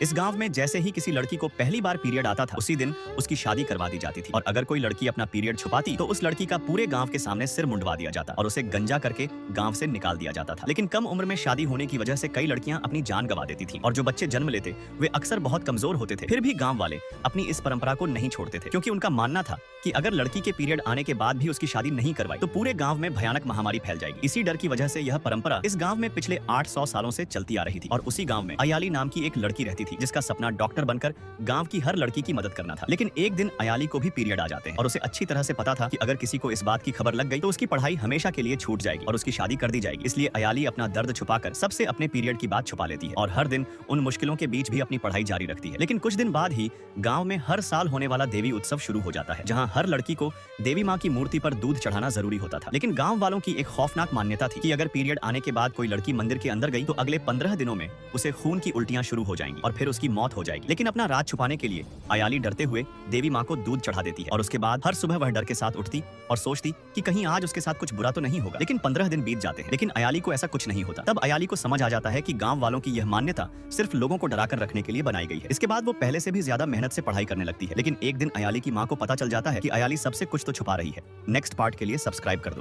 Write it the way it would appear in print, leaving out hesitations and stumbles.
इस गांव में जैसे ही किसी लड़की को पहली बार पीरियड आता था, उसी दिन उसकी शादी करवा दी जाती थी। और अगर कोई लड़की अपना पीरियड छुपाती तो उस लड़की का पूरे गांव के सामने सिर मुंडवा दिया जाता और उसे गंजा करके गांव से निकाल दिया जाता था। लेकिन कम उम्र में शादी होने की वजह से कई लड़कियां अपनी जान गंवा देती थी और जो बच्चे जन्म लेते वे अक्सर बहुत कमजोर होते थे। फिर भी गांव वाले अपनी इस परंपरा को नहीं छोड़ते थे, क्योंकि उनका मानना था कि अगर लड़की के पीरियड आने के बाद भी उसकी शादी नहीं करवाई तो पूरे गांव में भयानक महामारी फैल जाएगी। इसी डर की वजह से यह परंपरा इस गांव में पिछले 800 सालों से चलती आ रही थी। और उसी गांव में अयाली नाम की एक लड़की रहती थी, जिसका सपना डॉक्टर बनकर गांव की हर लड़की की मदद करना था। लेकिन एक दिन अयाली को भी पीरियड आ जाते हैं और उसे अच्छी तरह से पता था कि अगर किसी को इस बात की खबर लग गई तो उसकी पढ़ाई हमेशा के लिए छूट जाएगी और उसकी शादी कर दी जाएगी। इसलिए अयाली अपना दर्द छुपाकर सबसे अपने पीरियड की बात छुपा लेती है और हर दिन उन मुश्किलों के बीच भी अपनी पढ़ाई जारी रखती है। लेकिन कुछ दिन बाद ही गांव में हर साल होने वाला देवी उत्सव शुरू हो जाता है, जहां हर लड़की को देवी माँ की मूर्ति पर दूध चढ़ाना जरूरी होता था। लेकिन गांव वालों की एक खौफनाक मान्यता थी कि अगर पीरियड आने के बाद कोई लड़की मंदिर के अंदर गई तो अगले 15 दिनों में उसे खून की उल्टियां शुरू हो जाएंगी और फिर उसकी मौत हो जाएगी। लेकिन अपना राज छुपाने के लिए अयाली डरते हुए देवी माँ को दूध चढ़ा देती है और उसके बाद हर सुबह वह डर के साथ उठती और सोचती कि कहीं आज उसके साथ कुछ बुरा तो नहीं होगा। लेकिन 15 दिन बीत जाते हैं, लेकिन अयाली को ऐसा कुछ नहीं होता। तब अयाली को समझ आ जाता है कि गांव वालों की यह मान्यता सिर्फ लोगों को डराकर रखने के लिए बनाई गई है। इसके बाद वो पहले से भी ज्यादा मेहनत से पढ़ाई करने लगती है। लेकिन एक दिन अयाली की माँ को पता चल जाता है कि अयाली सबसे कुछ तो छुपा रही है। नेक्स्ट पार्ट के लिए सब्सक्राइब कर दो।